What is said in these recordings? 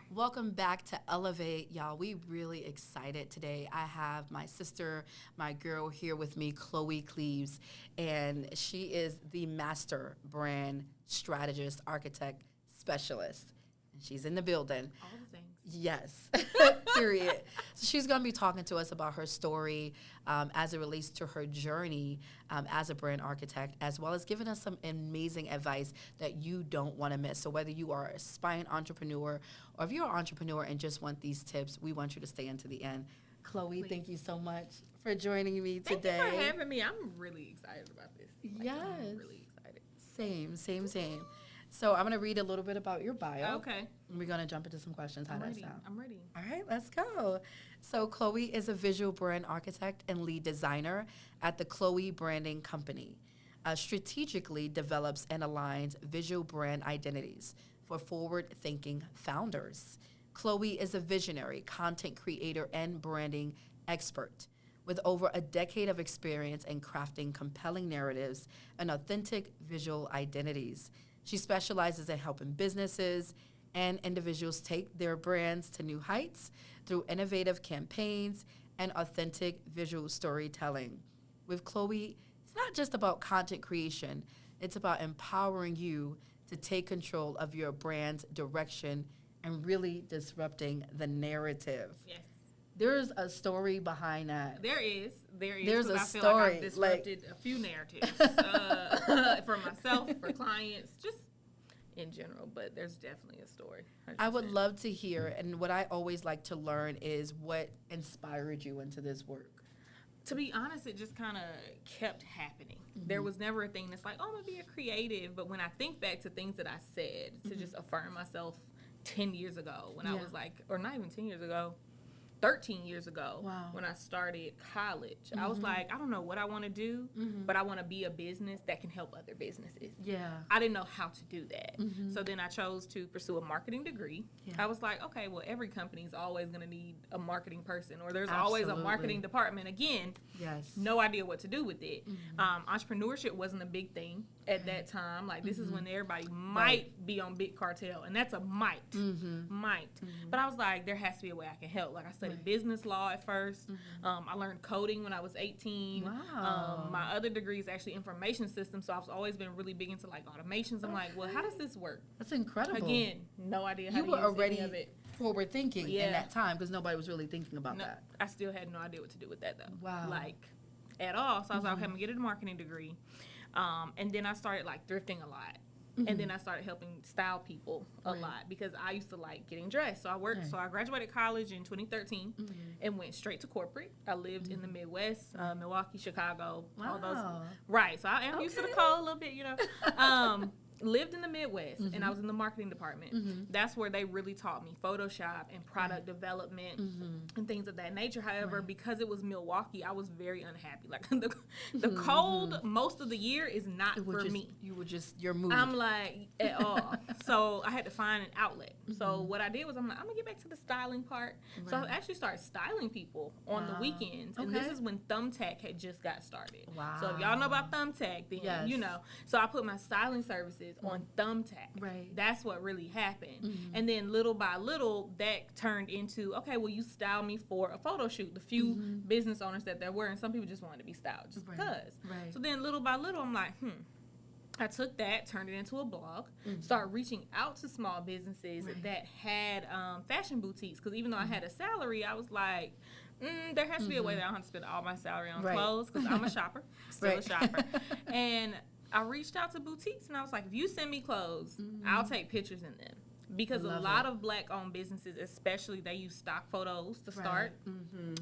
Welcome back to Elevate, y'all. We really excited today. I have my sister, my girl here with me, Chloe Cleaves, and she is the master brand strategist, architect, specialist. And she's in the building. All the things. Yes, period. So she's going to be talking to us about her story as it relates to her journey as a brand architect, as well as giving us some amazing advice that you don't want to miss. So whether you are an aspiring entrepreneur or if you're an entrepreneur and just want these tips, we want you to stay until the end. Chloe, Please. Thank you so much for joining me today. Thank you for having me. I'm really excited about this. Yes. I'm really excited. Same. So I'm going to read a little bit about your bio. Okay. And we're going to jump into some questions. How I'm that ready. sound? I'm ready. All right, let's go. So Chloe is a visual brand architect and lead designer at the Chloe Branding Company. Strategically develops and aligns visual brand identities for forward-thinking founders. Chloe is a visionary, content creator, and branding expert with over a decade of experience in crafting compelling narratives and authentic visual identities. She specializes in helping businesses and individuals take their brands to new heights through innovative campaigns and authentic visual storytelling. With Chloe, it's not just about content creation, it's about empowering you to take control of your brand's direction and really disrupting the narrative. Yes. There's a story behind that. There is. There's a I feel story, like I've disrupted a few narratives for myself, for clients, just in general. But there's definitely a story. 100%. I would love to hear, and what I always like to learn is what inspired you into this work. To be honest, it just kind of kept happening. There was never a thing that's like, oh, I'm going to be a creative. But when I think back to things that I said to just affirm myself 10 years ago, when I was like, or not even 10 years ago, 13 years ago, Wow. when I started college, I was like, I don't know what I want to do, but I want to be a business that can help other businesses. Yeah. I didn't know how to do that. So then I chose to pursue a marketing degree. Yeah. I was like, okay, well, every company is always going to need a marketing person, or there's always a Absolutely. marketing department. Again, Yes. no idea what to do with it. Entrepreneurship wasn't a big thing at that time. Like, this is when everybody might be on Big Cartel, and that's a might. But I was like, there has to be a way I can help. Like, I studied business law at first. I learned coding when I was 18. Wow. My other degree is actually information systems, so I've always been really big into like automations. I'm like, well, how does this work? That's incredible. Again, no idea how you to were use already any of it. forward thinking in Yeah. that time because nobody was really thinking about No, that. I still had no idea what to do with that though. Wow. Like at all. So I was like, okay, I'm gonna get a marketing degree. And then I started like thrifting a lot. And then I started helping style people a lot because I used to like getting dressed. So I worked. Right. So I graduated college in 2013 and went straight to corporate. I lived in the Midwest, Milwaukee, Chicago, all those. Wow. Right. So I am used to the cold a little bit, you know. Lived in the Midwest and I was in the marketing department. That's where they really taught me Photoshop and product development and things of that nature. However, because it was Milwaukee, I was very unhappy. Like the cold most of the year is not for me. You were just your mood. I'm like, at all. So I had to find an outlet. So what I did was I'm like, I'm going to get back to the styling part. So I actually started styling people on the weekends. And this Okay. is when Thumbtack had just got started. Wow. So if y'all know about Thumbtack, then, Yes. you know. So I put my styling services on Thumbtack. Right. That's what really happened. And then little by little, that turned into, okay, well, you style me for a photo shoot. The few business owners that there were, and some people just wanted to be styled just Right. because. Right. So then little by little, I'm like, I took that, turned it into a blog, started reaching out to small businesses that had fashion boutiques. Because even though I had a salary, I was like, there has to be a way that I don't have to spend all my salary on clothes because I'm a shopper, still a shopper. And I reached out to boutiques and I was like, if you send me clothes, I'll take pictures in them. Because a lot of black-owned businesses, especially, they use stock photos to start.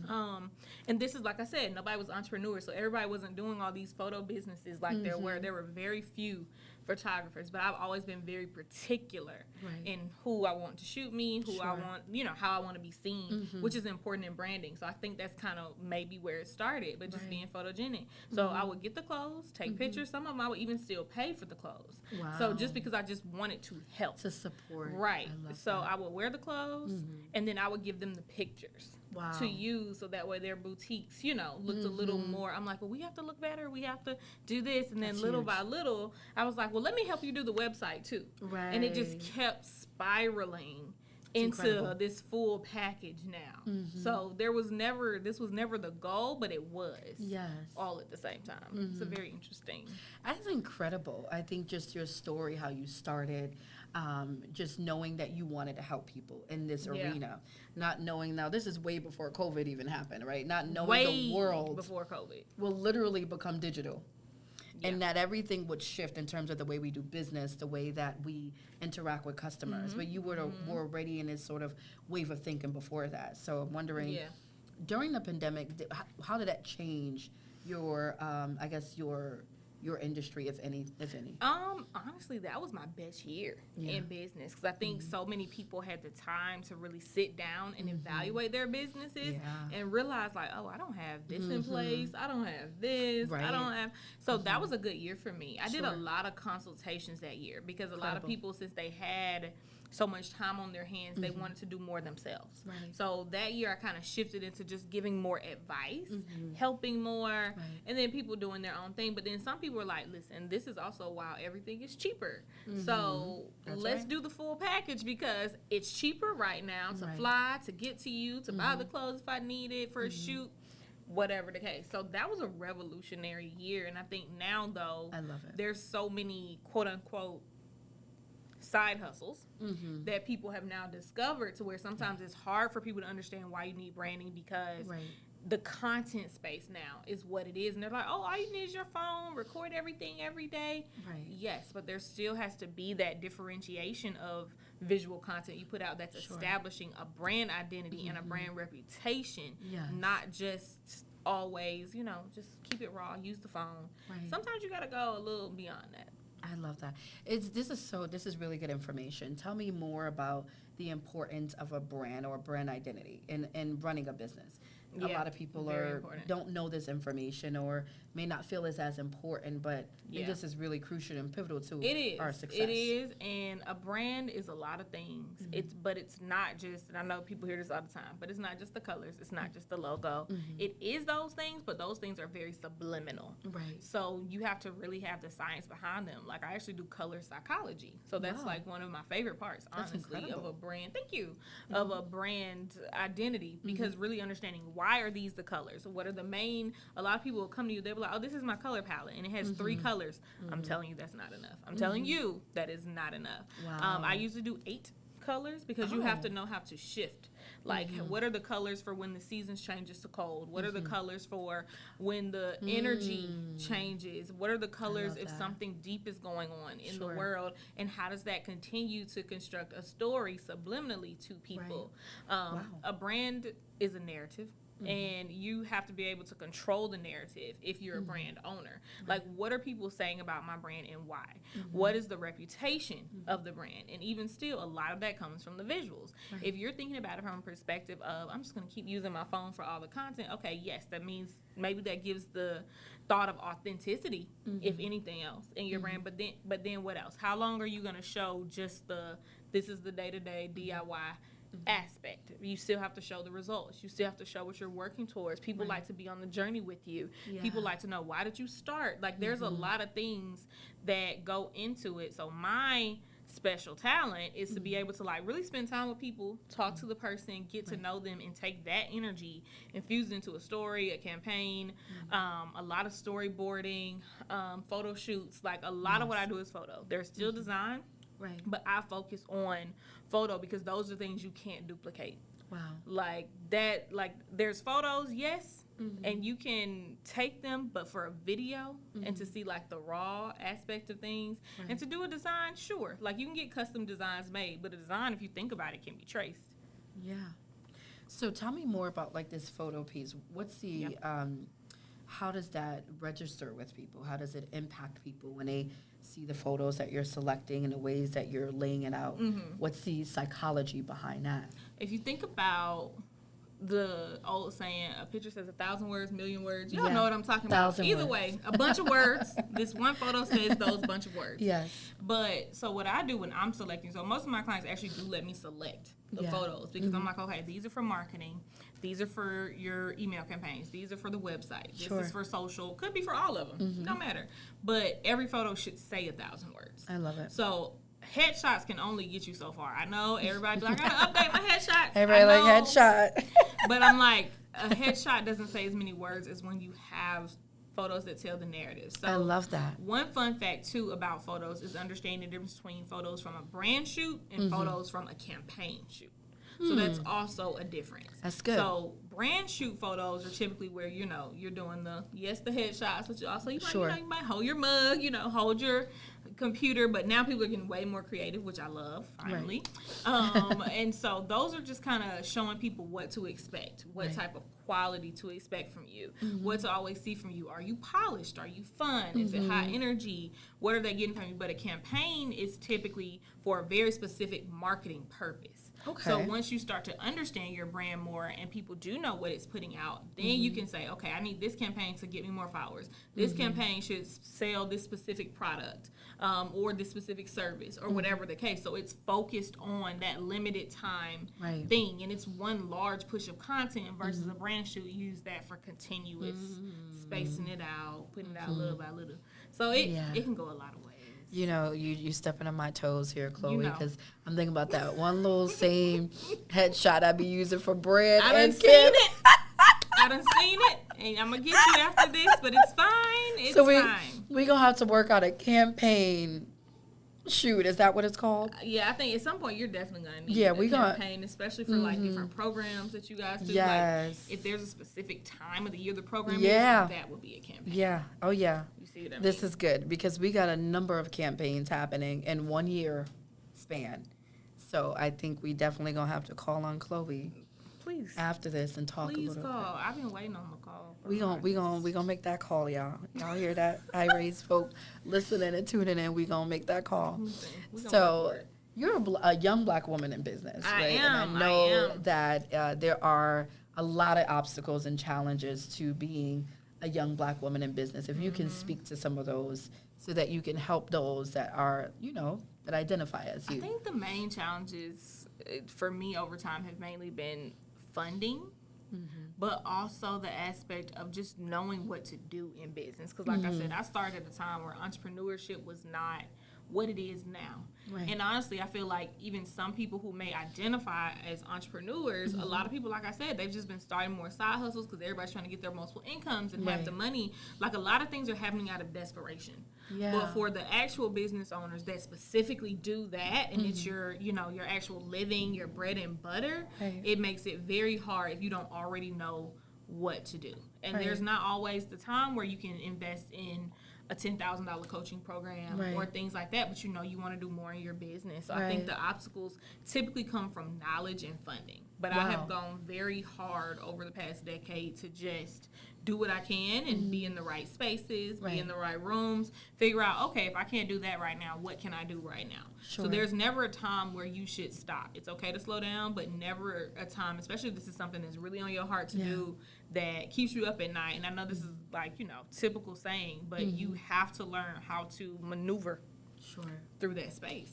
And this is, like I said, nobody was entrepreneurs, so everybody wasn't doing all these photo businesses like there were. There were very few photographers, but I've always been very particular in who I want to shoot me, who I want, you know, how I want to be seen, which is important in branding. So I think that's kind of maybe where it started, but just being photogenic. So I would get the clothes, take pictures. Some of them I would even still pay for the clothes. Wow. So just because I just wanted to help. To support. Right. I love So that. I would wear the clothes and then I would give them the pictures Wow. to use so that way their boutiques, you know, looked a little more. I'm like, well, we have to look better. We have to do this. And then That's little huge. by little, I was like, well, let me help you do the website too. Right. And it just kept spiraling into this full package now. So this was never the goal, but it was. Yes. All at the same time. It's a very interesting. That's incredible. I think just your story, how you started, just knowing that you wanted to help people in this arena, not knowing now this is way before COVID even happened, right? Not knowing the world before COVID will literally become digital. And that everything would shift in terms of the way we do business, the way that we interact with customers. But you were already in this sort of wave of thinking before that. So I'm wondering, during the pandemic, how did that change your, I guess, your industry, if any? Honestly, that was my best year in business because I think so many people had the time to really sit down and evaluate their businesses and realize, like, oh, I don't have this in place. I don't have this. I don't have. So that was a good year for me. I did a lot of consultations that year because a lot of people, since they had so much time on their hands, they wanted to do more themselves. So that year I kind of shifted into just giving more advice, helping more, and then people doing their own thing. But then some people were like, listen, this is also why everything is cheaper. So let's do the full package because it's cheaper right now to fly, to get to you, to buy the clothes if I need it for a shoot, whatever the case. So that was a revolutionary year. And I think now, though, I love it. There's so many quote-unquote side hustles that people have now discovered to where sometimes it's hard for people to understand why you need branding because the content space now is what it is. And they're like, oh, all you need is your phone, record everything every day. Yes, but there still has to be that differentiation of visual content you put out that's establishing a brand identity and a brand reputation, not just always, just keep it raw, use the phone. Sometimes you got to go a little beyond that. I love that. This is really good information. Tell me more about the importance of a brand or brand identity in running a business. A lot of people don't know this information or may not feel it's as important, but this is really crucial and pivotal to our success. It is, and a brand is a lot of things. But it's not just, and I know people hear this all the time, but it's not just the colors. It's not just the logo. It is those things, but those things are very subliminal. So you have to really have the science behind them. Like I actually do color psychology. So that's like one of my favorite parts, honestly, of a brand. Thank you. Of a brand identity, because really understanding why are these the colors? What are the main, a lot of people will come to you, they'll be like, oh, this is my color palette, and it has 3 colors. I'm telling you that's not enough. I'm telling you that is not enough. I usually do 8 colors because you have to know how to shift. Like, what are the colors for when the seasons changes to cold? What are the colors for when the energy changes? What are the colors if something deep is going on in the world? And how does that continue to construct a story subliminally to people? A brand is a narrative. And you have to be able to control the narrative if you're a brand owner. Like, what are people saying about my brand and why? What is the reputation of the brand? And even still, a lot of that comes from the visuals. If you're thinking about it from a perspective of, I'm just going to keep using my phone for all the content, okay, yes, that means maybe that gives the thought of authenticity, if anything else, in your brand. But then what else? How long are you going to show just this is the day-to-day DIY aspect? You still have to show the results. You still have to show what you're working towards. People like to be on the journey with you. People like to know, why did you start? Like, there's a lot of things that go into it. So my special talent is to be able to like really spend time with people, talk to the person, get to know them, and take that energy, infuse it into a story, a campaign, a lot of storyboarding, photo shoots. Like, a lot of what I do is photo. There's still design, but I focus on photo because those are things you can't duplicate. Like that, like there's photos, yes, and you can take them, but for a video and to see like the raw aspect of things and to do a design, sure, like you can get custom designs made, but a design, if you think about it, can be traced. So tell me more about like this photo piece. What's the how does that register with people? How does it impact people when they see the photos that you're selecting and the ways that you're laying it out? What's the psychology behind that? If you think about the old saying, a picture says 1,000 words, million words. Y'all know what I'm talking about. Either way, a bunch of words. This one photo says those bunch of words. But so what I do when I'm selecting, so most of my clients actually do let me select the photos because I'm like, okay, these are for marketing. These are for your email campaigns. These are for the website. This is for social. Could be for all of them. No matter. But every photo should say 1,000 words. I love it. So headshots can only get you so far. I know everybody like, I gotta update my headshots. Everybody like headshot. But I'm like, a headshot doesn't say as many words as when you have photos that tell the narrative. So I love that. One fun fact too about photos is understanding the difference between photos from a brand shoot and photos from a campaign shoot. So that's also a difference. That's good. So brand shoot photos are typically where, you're doing the headshots, but you also, you might hold your mug, hold your computer, but now people are getting way more creative, which I love, finally. Right. And so those are just kind of showing people what to expect, what type of quality to expect from you, what to always see from you. Are you polished? Are you fun? Is it high energy? What are they getting from you? But a campaign is typically for a very specific marketing purpose. Okay. So once you start to understand your brand more and people do know what it's putting out, then you can say, okay, I need this campaign to get me more followers. This campaign should sell this specific product or this specific service or whatever the case. So it's focused on that limited time thing. And it's one large push of content versus a brand shoot. You use that for continuous spacing it out, putting it out little by little. So it can go a lot of ways. You stepping on my toes here, Chloe, because I'm thinking about that one little same headshot I be using for bread. I done seen it. I done seen it. And I'm going to get you after this, but it's fine. It's fine. We're going to have to work out a campaign shoot. Is that what it's called? Yeah, I think at some point you're definitely going to need a campaign, especially for like different programs that you guys do. Yes. Like if there's a specific time of the year the program is, that would be a campaign. Yeah. Oh, yeah. You see what I mean? This is good because we got a number of campaigns happening in 1 year span. So I think we definitely going to have to call on Chloe. Please. After this and talk a little bit. Please call. I've been waiting on the call. We gonna make that call, y'all. Y'all hear that? I-Raise folk listening and tuning in. We gonna make that call. So you're a young black woman in business, right? And I know that there are a lot of obstacles and challenges to being a young black woman in business. If you can speak to some of those so that you can help those that are, that identify as you. I think the main challenges for me over time have mainly been funding, but also the aspect of just knowing what to do in business. Because like I said, I started at a time where entrepreneurship was not what it is now. Right. And honestly, I feel like even some people who may identify as entrepreneurs, a lot of people, like I said, they've just been starting more side hustles because everybody's trying to get their multiple incomes and have the money. Like a lot of things are happening out of desperation. Yeah. But for the actual business owners that specifically do that, and it's your actual living, your bread and butter, it makes it very hard if you don't already know what to do. And there's not always the time where you can invest in a $10,000 coaching program or things like that, but you want to do more in your business. So I think the obstacles typically come from knowledge and funding. But I have gone very hard over the past decade to just do what I can and be in the right spaces, be in the right rooms, figure out, okay, if I can't do that right now, what can I do right now? Sure. So there's never a time where you should stop. It's okay to slow down, but never a time, especially if this is something that's really on your heart to do, that keeps you up at night. And I know this is like, typical saying, but you have to learn how to maneuver through that space.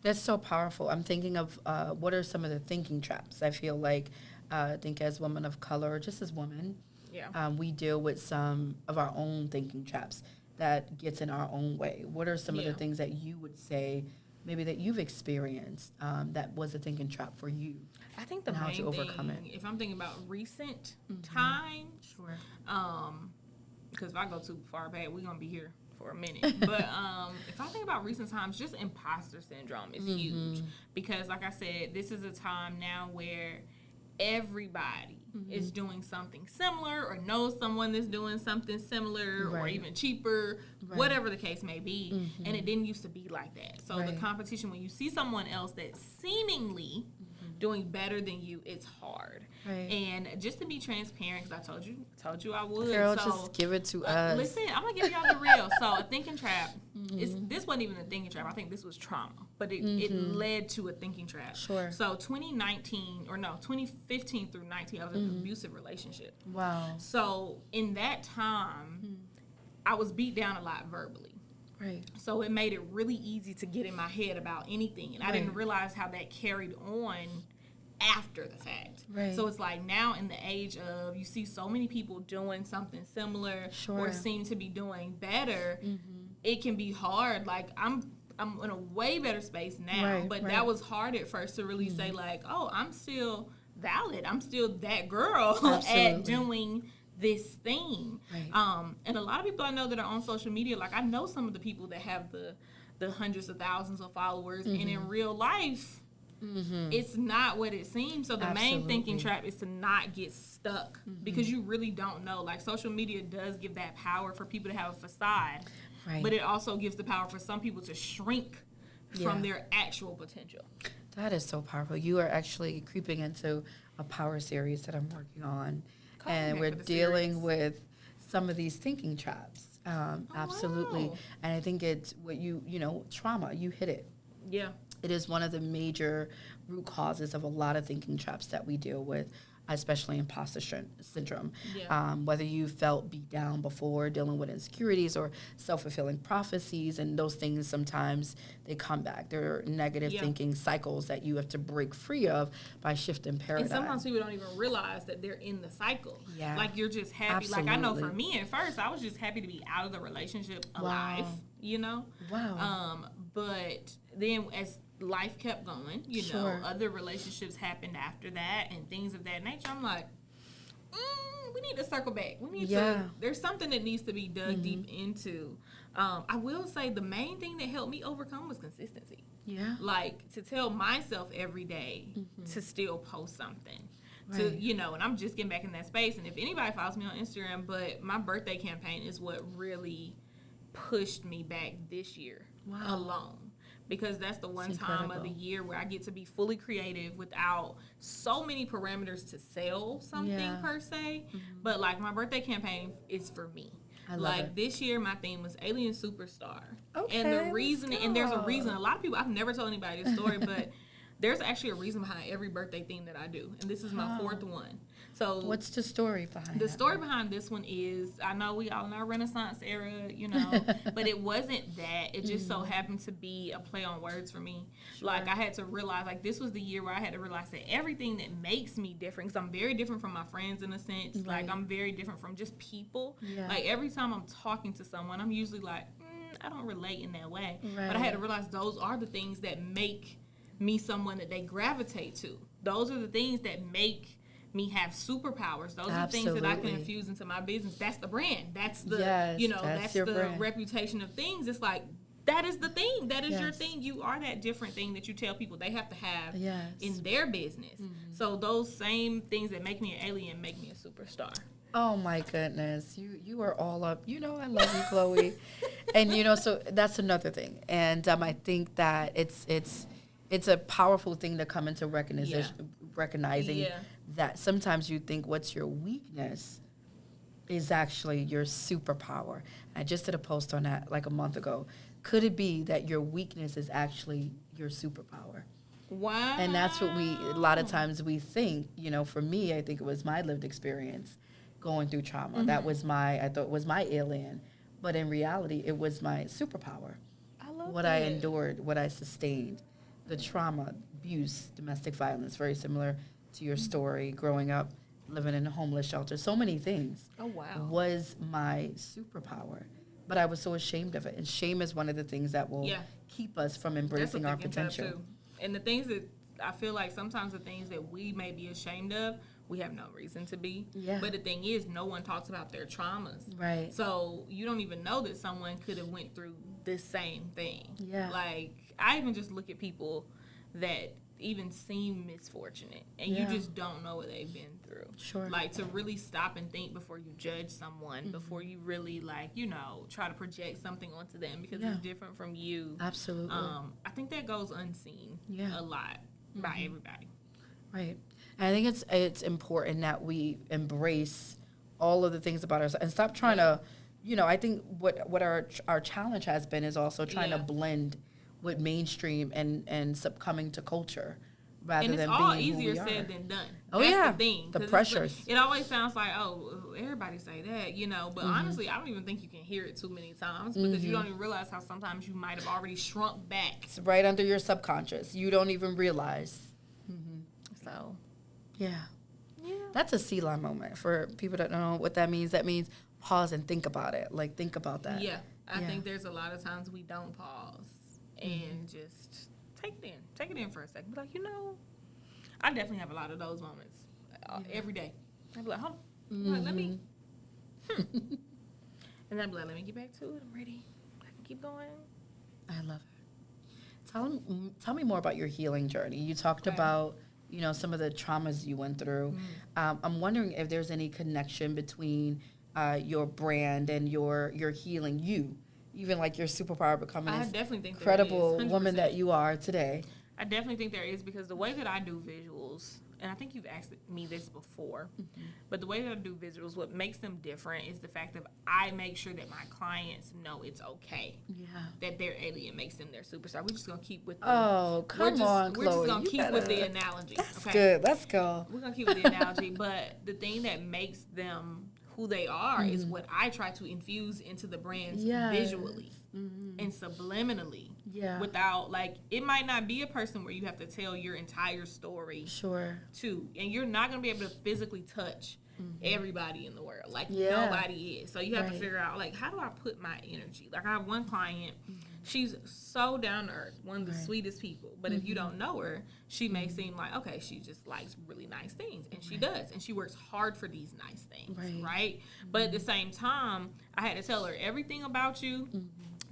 That's so powerful. I'm thinking of what are some of the thinking traps. I feel like, I think as women of color, or just as women, we deal with some of our own thinking traps that gets in our own way. What are some of the things that you would say, maybe that you've experienced, that was a thinking trap for you? I think the main thing, if I'm thinking about recent times, because if I go too far back, we're going to be here for a minute. But if I think about recent times, just imposter syndrome is huge. Because like I said, this is a time now where everybody is doing something similar or knows someone that's doing something similar or even cheaper, whatever the case may be. And it didn't used to be like that. So the competition, when you see someone else that's seemingly doing better than you, it's hard. And just to be transparent, because I told you I would. Girl, so, just give it to us. Listen, I'm going to give y'all the real. So a thinking trap, this wasn't even a thinking trap. I think this was trauma. But it led to a thinking trap. Sure. So 2015 through 19, I was in an abusive relationship. Wow. So in that time, I was beat down a lot verbally. Right. So it made it really easy to get in my head about anything. And I didn't realize how that carried on after the fact. Right. So it's like now in the age of, you see so many people doing something similar or seem to be doing better, it can be hard. Like I'm in a way better space now. But that was hard at first to really say like, oh, I'm still valid. I'm still that girl at doing this thing. And a lot of people I know that are on social media, like I know some of the people that have the hundreds of thousands of followers, and in real life, it's not what it seems. So the main thinking trap is to not get stuck, because you really don't know. Like social media does give that power for people to have a facade, but it also gives the power for some people to shrink from their actual potential. That is so powerful. You are actually creeping into a power series that I'm working on, and we're dealing with some of these thinking traps. Absolutely. Wow. And I think it's what trauma, you hit it. Yeah. It is one of the major root causes of a lot of thinking traps that we deal with, especially imposter syndrome. Yeah. Whether you felt beat down before, dealing with insecurities or self-fulfilling prophecies, and those things sometimes they come back. There are negative thinking cycles that you have to break free of by shifting paradigm. And sometimes people don't even realize that they're in the cycle. Yeah. Like you're just happy. Absolutely. Like I know for me at first, I was just happy to be out of the relationship alive, Wow. But then as life kept going, other relationships happened after that and things of that nature. I'm like, we need to circle back. We need to, there's something that needs to be dug deep into. I will say the main thing that helped me overcome was consistency. Yeah. Like to tell myself every day to still post something. Right. And I'm just getting back in that space. And if anybody follows me on Instagram, but my birthday campaign is what really pushed me back this year alone. Because that's the one time of the year where I get to be fully creative without so many parameters to sell something per se. But like my birthday campaign is for me. I love it. This year my theme was Alien Superstar. Okay, and the reason, and there's a reason, a lot of people, I've never told anybody this story, but there's actually a reason behind every birthday theme that I do. And this is my fourth one. So what's the story behind the story behind this one is, I know we all in our Renaissance era, but it wasn't that. It just so happened to be a play on words for me. Sure. Like I had to realize, like this was the year where I had to realize that everything that makes me different, because I'm very different from my friends in a sense. Right. Like I'm very different from just people. Yeah. Like every time I'm talking to someone, I'm usually like, I don't relate in that way. Right. But I had to realize those are the things that make me someone that they gravitate to. Those are the things that make me have superpowers. Those are the things that I can infuse into my business. That's the brand. That's the that's the brand. Reputation of things. It's like that is the thing. That is your thing. You are that different thing that you tell people they have to have in their business. So those same things that make me an alien make me a superstar. Oh my goodness, you are all up. I love you, Chloe. And so that's another thing. And I think that it's a powerful thing to come into recognizing that sometimes you think what's your weakness is actually your superpower. I just did a post on that like a month ago. Could it be that your weakness is actually your superpower? Wow. And that's what a lot of times we think, for me, I think it was my lived experience going through trauma. That was I thought it was my alien. But in reality, it was my superpower. I love what I endured, what I sustained. The trauma, abuse, domestic violence, very similar to your story, growing up, living in a homeless shelter, so many things. Oh, wow. Was my superpower. But I was so ashamed of it. And shame is one of the things that will keep us from embracing our potential. Too. And the things that I feel like sometimes the things that we may be ashamed of, we have no reason to be. Yeah. But the thing is, no one talks about their traumas. Right. So you don't even know that someone could have went through the same thing. Yeah. Like, I even just look at people that even seem misfortunate, and you just don't know what they've been through. Sure. Like, to really stop and think before you judge someone, before you really, try to project something onto them because it's different from you. Absolutely. I think that goes unseen a lot by everybody. Right. And I think it's important that we embrace all of the things about ourselves and stop trying to, I think what our challenge has been is also trying to blend with mainstream and succumbing to culture rather than being who we are. And it's all easier said than done. Oh, that's the thing. The pressures. It always sounds like, everybody say that, but honestly, I don't even think you can hear it too many times because you don't even realize how sometimes you might have already shrunk back. It's right under your subconscious. You don't even realize. So, yeah. That's a C-line moment for people that don't know what that means. That means pause and think about it. Like, think about that. Yeah. I think there's a lot of times we don't pause. and just take it in for a second. Be like, I definitely have a lot of those moments every day. I'd be like, hold on, like, let me, and then I'd be like, let me get back to it. I'm ready. I can keep going. I love it. Tell me more about your healing journey. You talked about, some of the traumas you went through. I'm wondering if there's any connection between your brand and your healing, even like your superpower becoming I this definitely think incredible woman that you are today. I definitely think there is, because the way that I do visuals, and I think you've asked me this before, but the way that I do visuals, what makes them different is the fact that I make sure that my clients know it's okay. Yeah. That their alien makes them their superstar. We're just going to keep with the... Oh, come on, Chloe. We're just going to keep with the analogy. That's good. Let's go. We're going to keep with the analogy, but the thing that makes them who they are is what I try to infuse into the brands visually and subliminally. Yeah. Without, like, it might not be a person where you have to tell your entire story. Sure. To, and you're not going to be able to physically touch everybody in the world. Like, nobody is. So you have to figure out, like, how do I put my energy? Like, I have one client, she's so down to earth, one of the sweetest people. But if you don't know her, she may seem like, okay, she just likes really nice things. And she does. And she works hard for these nice things. Right? But at the same time, I had to tell her everything about you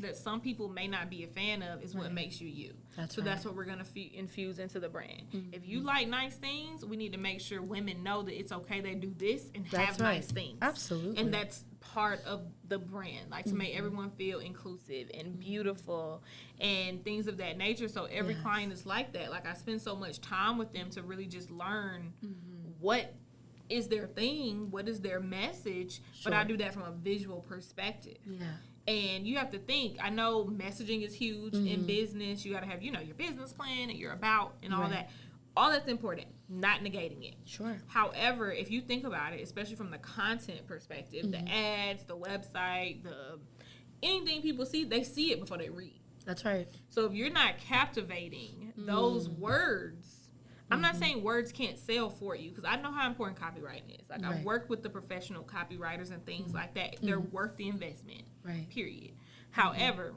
that some people may not be a fan of is what makes you you. That's what we're going to infuse into the brand. If you like nice things, we need to make sure women know that it's okay they do this and have nice things. Absolutely. And that's part of the brand, like to make everyone feel inclusive and beautiful and things of that nature. So every client is like that. Like, I spend so much time with them to really just learn what is their thing, what is their message, but I do that from a visual perspective. Yeah. And you have to think, I know messaging is huge in business. You got to have, your business plan and your about and all that. All that's important, not negating it. Sure. However, if you think about it, especially from the content perspective, the ads, the website, anything people see, they see it before they read. That's right. So if you're not captivating those words, I'm not saying words can't sell for you, because I know how important copywriting is. Like, I've worked with the professional copywriters and things like that. They're worth the investment, period. However,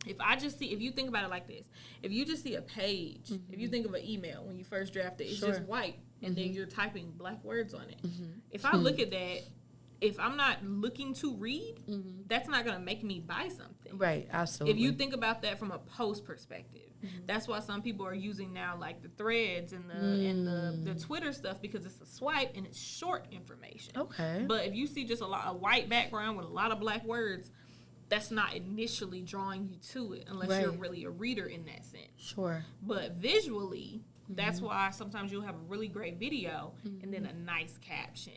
if you think about it like this, if you just see a page, if you think of an email when you first draft it, it's just white, and then you're typing black words on it. If I look at that, if I'm not looking to read, that's not going to make me buy something. Right, absolutely. If you think about that from a post perspective, that's why some people are using now, like, the threads and the Twitter stuff, because it's a swipe and it's short information. Okay. But if you see just a white background with a lot of black words, that's not initially drawing you to it unless you're really a reader in that sense. Sure. But visually, that's why sometimes you'll have a really great video and then a nice caption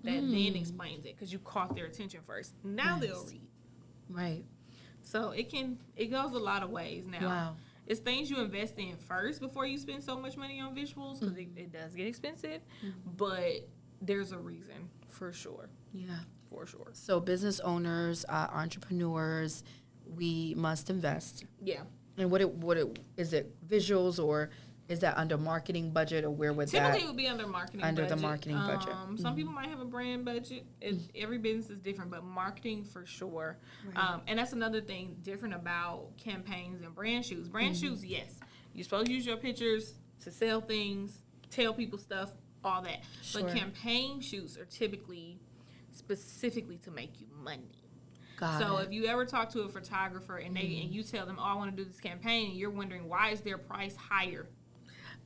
that then explains it, because you caught their attention first. Now they'll read. Right. So it goes a lot of ways now. Wow. It's things you invest in first before you spend so much money on visuals, because it does get expensive, but there's a reason for sure. Yeah. For sure. So business owners, entrepreneurs, we must invest. Yeah. And what is it visuals, or is that under marketing budget, or where would typically it would be under marketing budget. Under the marketing budget. Some people might have a brand budget. Every business is different, but marketing for sure. Right. And that's another thing different about campaigns and brand shoots. Brand shoots, yes. You're supposed to use your pictures to sell things, tell people stuff, all that. Sure. But campaign shoots are typically specifically to make you money. So if you ever talk to a photographer and you tell them, oh, I want to do this campaign, and you're wondering, why is their price higher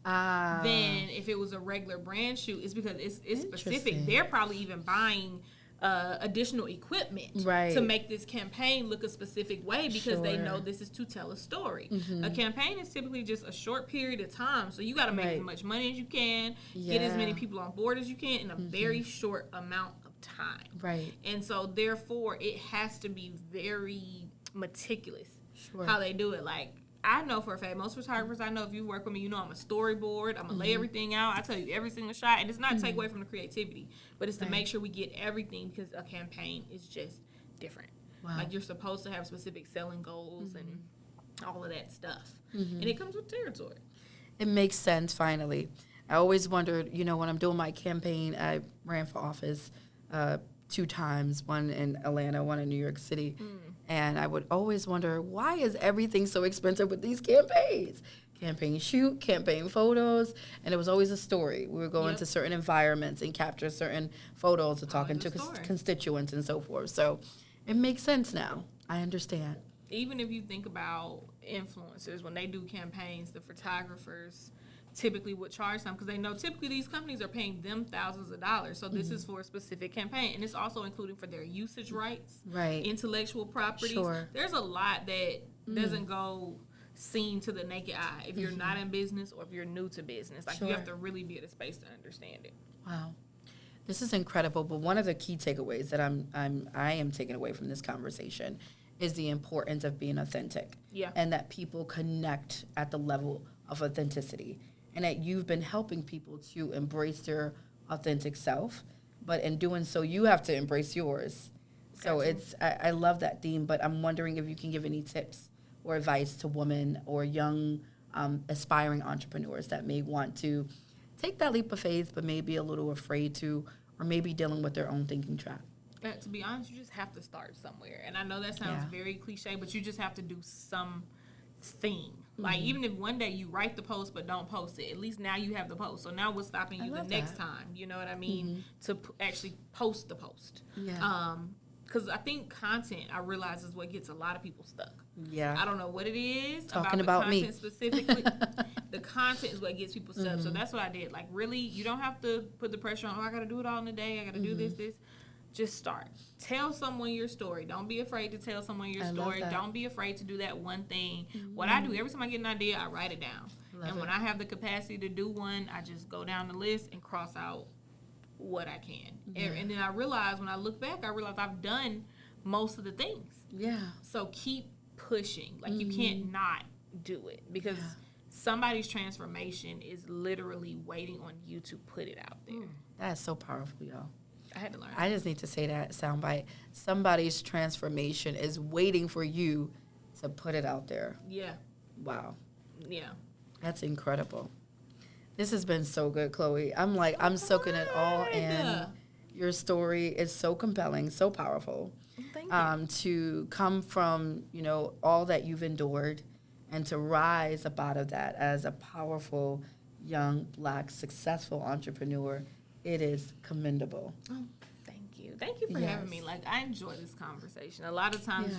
than if it was a regular brand shoot? It's because it's specific. They're probably even buying additional equipment to make this campaign look a specific way, because they know this is to tell a story. A campaign is typically just a short period of time, so you got to make as much money as you can, get as many people on board as you can in a very short amount of time. Right. And so therefore it has to be very meticulous how they do it. Like, I know for a fact, most photographers I know, if you work with me, you know I'm a storyboard. I'm going to lay everything out. I tell you every single shot. And it's not to take away from the creativity, but it's to make sure we get everything, because a campaign is just different. Wow. Like, you're supposed to have specific selling goals and all of that stuff. And it comes with territory. It makes sense, finally. I always wondered, when I'm doing my campaign, I ran for office 2 times, one in Atlanta, one in New York City. And I would always wonder, why is everything so expensive with these campaigns? Campaign shoot, campaign photos, and it was always a story. We would go into certain environments and capture certain photos and talking to constituents and so forth. So it makes sense now. I understand. Even if you think about influencers, when they do campaigns, the photographers typically would charge them because they know typically these companies are paying them thousands of dollars. So this is for a specific campaign, and it's also including for their usage rights, right? Intellectual properties. Sure. There's a lot that doesn't go seen to the naked eye if you're not in business or if you're new to business. Like you have to really be at a space to understand it. Wow. This is incredible, but one of the key takeaways that I am taking away from this conversation is the importance of being authentic. Yeah. And that people connect at the level of authenticity. And that you've been helping people to embrace their authentic self, but in doing so, you have to embrace yours. So I love that theme, but I'm wondering if you can give any tips or advice to women or young aspiring entrepreneurs that may want to take that leap of faith, but may be a little afraid to, or maybe dealing with their own thinking trap. To be honest, you just have to start somewhere. And I know that sounds very cliche, but you just have to do something. Like, even if one day you write the post but don't post it, at least now you have the post. So now what's stopping you the next time, you know what I mean, to actually post the post. Yeah. Because I think content, I realize, is what gets a lot of people stuck. Yeah. I don't know what it is Talking about the about content me. Specifically. The content is what gets people stuck. So that's what I did. Like, really, you don't have to put the pressure on, I got to do it all in a day. I got to do this. Just start. Tell someone your story. Don't be afraid to tell someone your story. Don't be afraid to do that one thing. What I do, every time I get an idea, I write it down. When I have the capacity to do one, I just go down the list and cross out what I can. And then I realize, when I look back, I realize I've done most of the things. Yeah. So keep pushing. Like, you can't not do it, because somebody's transformation is literally waiting on you to put it out there. That's so powerful, y'all. I had to learn. I just need to say that soundbite. Somebody's transformation is waiting for you to put it out there. Yeah. Wow. Yeah. That's incredible. This has been so good, Chloe. I'm soaking it all in. Your story is so compelling, so powerful. Thank you. To come from, all that you've endured and to rise up out of that as a powerful, young, Black, successful entrepreneur. It is commendable. Oh, thank you. Thank you for having me. Like, I enjoy this conversation. A lot of times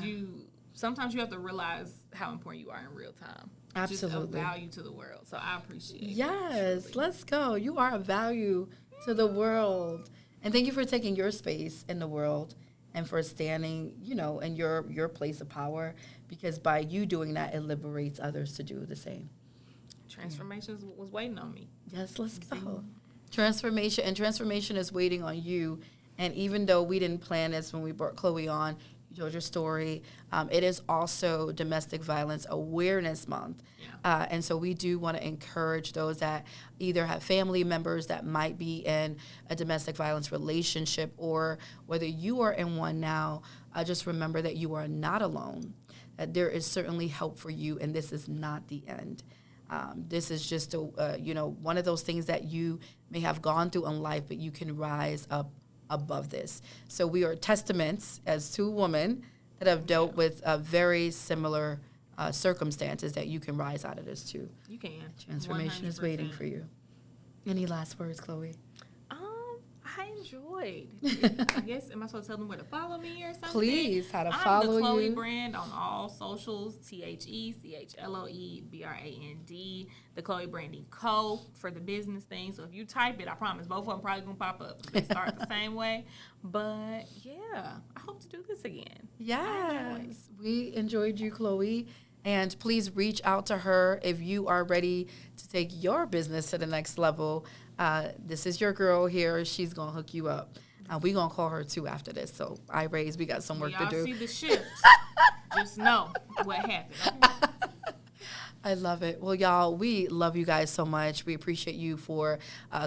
sometimes you have to realize how important you are in real time. Absolutely. Just a value to the world. So I appreciate it. Yes, let's go. You are a value to the world. And thank you for taking your space in the world and for standing, in your place of power, because by you doing that, it liberates others to do the same. Transformation was waiting on me. Yes, let's go. Transformation is waiting on you. And even though we didn't plan this when we brought Chloe on, you told your story, it is also Domestic Violence Awareness Month. Yeah. And so we do want to encourage those that either have family members that might be in a domestic violence relationship, or whether you are in one now, just remember that you are not alone, that there is certainly help for you, and this is not the end. This is just one of those things that you may have gone through in life, but you can rise up above this. So we are testaments as two women that have dealt with very similar circumstances, that you can rise out of this too. You can. Transformation 100%. Is waiting for you. Any last words, Chloe? I enjoyed. I guess, am I supposed to tell them where to follow me or something? Please, how to follow you. I'm the Chloe brand on all socials, TheChloeBrand. The Chloe Branding Co. for the business thing. So if you type it, I promise both of them probably going to pop up. They start the same way. But yeah, I hope to do this again. Yes, we enjoyed you, Chloe. And please reach out to her if you are ready to take your business to the next level. This is your girl here. She's going to hook you up. We're going to call her, too, after this. So, we got some work to do. Y'all see the shift. Just know what happened. I love it. Well, y'all, we love you guys so much. We appreciate you for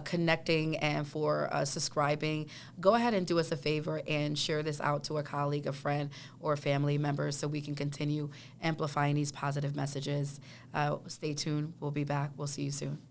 connecting and for subscribing. Go ahead and do us a favor and share this out to a colleague, a friend, or a family member so we can continue amplifying these positive messages. Stay tuned. We'll be back. We'll see you soon.